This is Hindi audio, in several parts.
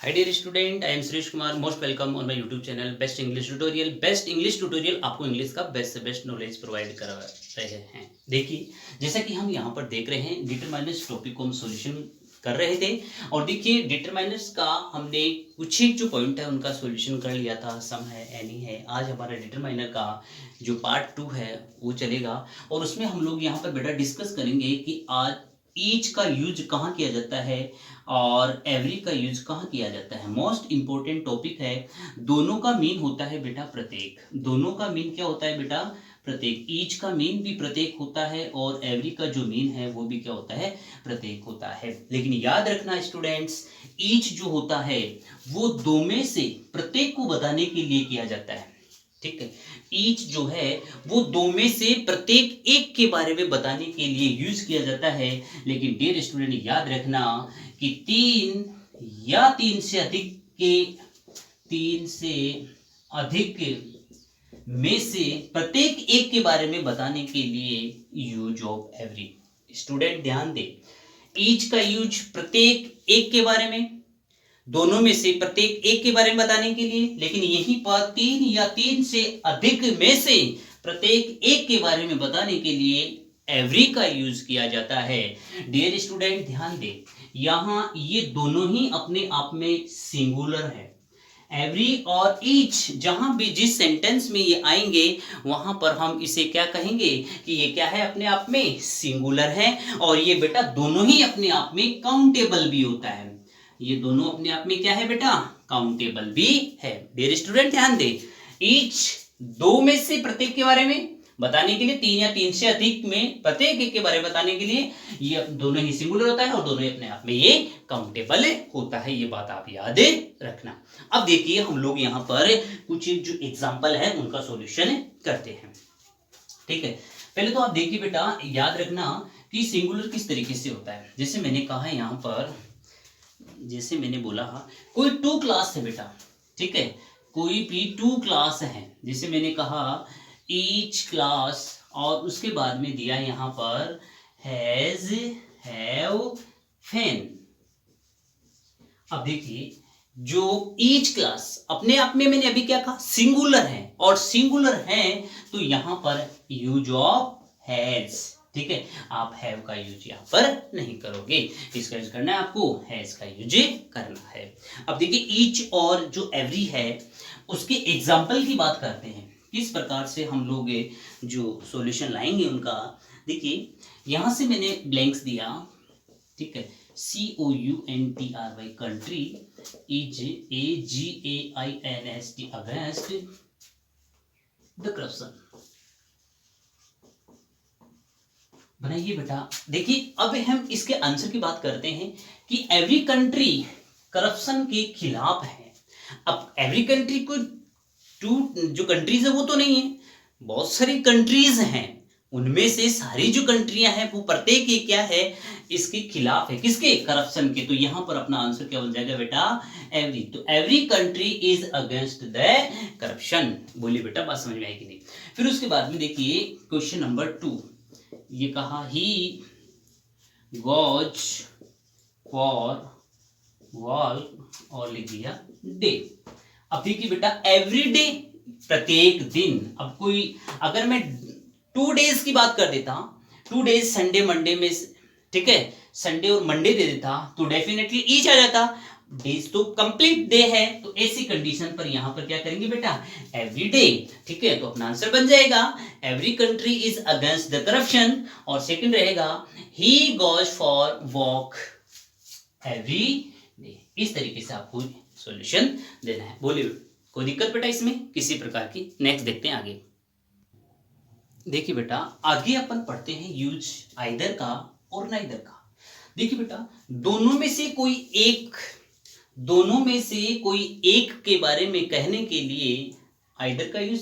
Hi dear student, I am Suresh Kumar. Most welcome on my YouTube channel Best English Tutorial. Best English Tutorial आपको इंग्लिश का बेस्ट से बेस्ट नॉलेज प्रोवाइड करा रहे हैं। देखिए, जैसा कि हम यहाँ पर देख रहे हैं, डिटरमाइनर्स टॉपिक को हम सॉल्यूशन कर रहे थे और देखिए डिटरमाइनर्स का हमने कुछ एक जो पॉइंट है उनका सॉल्यूशन कर लिया था। सम है, एनी है। आज हमारा डिटरमाइनर का जो पार्ट 2 है वो चलेगा और उसमें हम लोग यहाँ पर बेटा डिस्कस करेंगे कि आज ईच का यूज कहाँ किया जाता है और एवरी का यूज कहाँ किया जाता है। मोस्ट इंपॉर्टेंट टॉपिक है। दोनों का मीन होता है बेटा प्रत्येक। दोनों का मीन क्या होता है बेटा? प्रत्येक। ईच का मीन भी प्रत्येक होता है और एवरी का जो मीन है वो भी क्या होता है? प्रत्येक होता है। लेकिन याद रखना स्टूडेंट्स, ईच जो होता है वो दो में से प्रत्येक को बताने के लिए किया जाता है। ठीक है, ईच जो है वो दो में से प्रत्येक एक के बारे में बताने के लिए यूज किया जाता है। लेकिन डियर स्टूडेंट याद रखना कि तीन या तीन से अधिक में से प्रत्येक एक के बारे में बताने के लिए यूज ऑफ एवरी। स्टूडेंट ध्यान दे, ईच का यूज प्रत्येक एक के बारे में, दोनों में से प्रत्येक एक के बारे में बताने के लिए, लेकिन यहीं पर तीन या तीन से अधिक में से प्रत्येक एक के बारे में बताने के लिए एवरी का यूज किया जाता है। डियर स्टूडेंट ध्यान दे, यहां ये दोनों ही अपने आप में सिंगुलर है। एवरी और ईच जहां भी जिस सेंटेंस में ये आएंगे वहां पर हम इसे क्या कहेंगे कि ये क्या है? अपने आप में सिंगुलर है और ये बेटा दोनों ही अपने आप में काउंटेबल भी होता है। ये दोनों अपने आप में क्या है बेटा? काउंटेबल भी है। डियर स्टूडेंट ध्यान दे, ईच दो में से प्रत्येक के बारे में बताने के लिए, तीन या तीन से अधिक में प्रत्येक एक के बारे में बताने के लिए ये दोनों ही सिंगुलर होता है और दोनों ही अपने आप में ये काउंटेबल होता है। ये बात आप याद रखना। अब देखिए हम लोग यहाँ पर कुछ जो एग्जाम्पल है उनका सॉल्यूशन करते हैं। ठीक है, पहले तो आप देखिए बेटा, याद रखना कि सिंगुलर किस तरीके से होता है। जैसे मैंने कहा है यहाँ पर, जैसे मैंने बोला कोई टू क्लास है बेटा। ठीक है, कोई भी टू क्लास है। जैसे मैंने कहा ईच क्लास और उसके बाद में दिया यहां पर हैज, हैव, फैन। अब देखिए जो ईच क्लास अपने आप में मैंने अभी क्या कहा? सिंगुलर है और सिंगुलर है तो यहां पर यूज ऑफ हैज। ठीक है, आप हैव का यूज यहां पर नहीं करोगे, इसका यूज करना है आपको हैज का यूज करना है। अब देखिए ईच और जो एवरी है उसके एग्जाम्पल की बात करते हैं, किस प्रकार से हम लोग जो सॉल्यूशन लाएंगे उनका। देखिए यहां से मैंने ब्लैंक्स दिया। ठीक है, COUNTRY country is AGAINST against the corruption. बनाइए बेटा। देखिए अब हम इसके आंसर की बात करते हैं कि एवरी कंट्री करप्शन के खिलाफ है। अब एवरी कंट्री को टू जो कंट्रीज है वो तो नहीं है, बहुत सारी कंट्रीज हैं, उनमें से सारी जो कंट्रियां हैं वो प्रत्येक ही क्या है? इसके खिलाफ है। किसके? करप्शन के। तो यहां पर अपना आंसर क्या बन जाएगा बेटा? एवरी। तो every country is against the corruption. बोलिए बेटा, बात समझ में आई कि नहीं? फिर उसके बाद में देखिए क्वेश्चन नंबर 2, ये कहा ही गोज फॉर वॉक और लिख दिया डे। अब देखिए बेटा एवरी डे प्रत्येक दिन। अब कोई अगर मैं 2 डेज की बात कर देता, 2 डेज संडे मंडे में, ठीक है, संडे और मंडे दे देता तो डेफिनेटली ईच आ जाता। डेज तो कंप्लीट डे है, तो ऐसी कंडीशन पर यहां पर क्या करेंगे बेटा? Every day. ठीक है, तो अपना आंसर बन जाएगा every country is against the corruption और सेकंड रहेगा he goes for walk every day. इस तरीके से आपको सॉल्यूशन देना है। बोलिए कोई दिक्कत बेटा इसमें किसी प्रकार की? नेक्स्ट देखते हैं आगे। देखिए बेटा आगे अपन पढ़ते हैं यूज आइदर का और नाइदर का। देखिए बेटा दोनों में से कोई एक के बारे में कहने के लिए आइदर का यूज,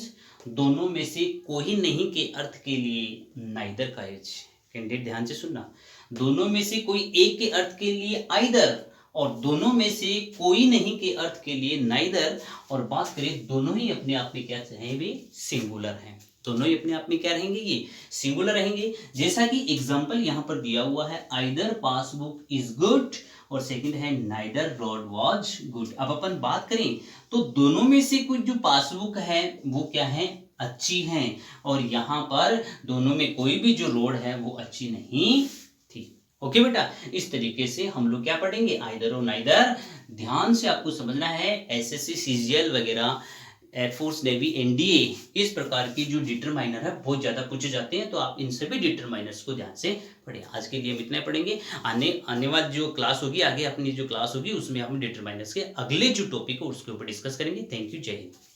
दोनों में से कोई नहीं के अर्थ के लिए नाइदर का यूज। कैंडिडेट ध्यान से सुनना, दोनों में से कोई एक के अर्थ के लिए आइदर और दोनों में से कोई नहीं के अर्थ के लिए नाइदर। और बात करें दोनों ही अपने आप में क्या है? भी सिंगुलर हैं। दोनों ही अपने आप में क्या रहेंगे, ये सिंगुलर रहेंगे। जैसा कि एग्जांपल यहाँ पर दिया हुआ है, आइदर पासबुक इज गुड, और सेकंड है नाइदर रोड वाज गुड। अब अपन बात करें तो दोनों में से कुछ जो पासबुक है वो क्या है, अच्छी है, और यहाँ पर दोनों में कोई भी जो रोड है वो अच्छी नहीं थी। ओके बेटा, इस तरीके से हम लोग क्या पढ़ेंगे, आइदर और नाइदर। ध्यान से आपको समझना है, एसएससी सीजीएल वगैरह, एयरफोर्स, नेवी, एनडीए, इस प्रकार की जो डिटरमाइनर है बहुत ज्यादा पूछे जाते हैं, तो आप इन सभी डिटरमाइनर्स को ध्यान से पढ़ें। आज के लिए हम इतना पढ़ेंगे। आने वाली जो क्लास होगी, आगे अपनी जो क्लास होगी, उसमें हम डिटरमाइनर्स के अगले जो टॉपिक है उसके ऊपर डिस्कस करेंगे। थैंक यू, जय हिंद।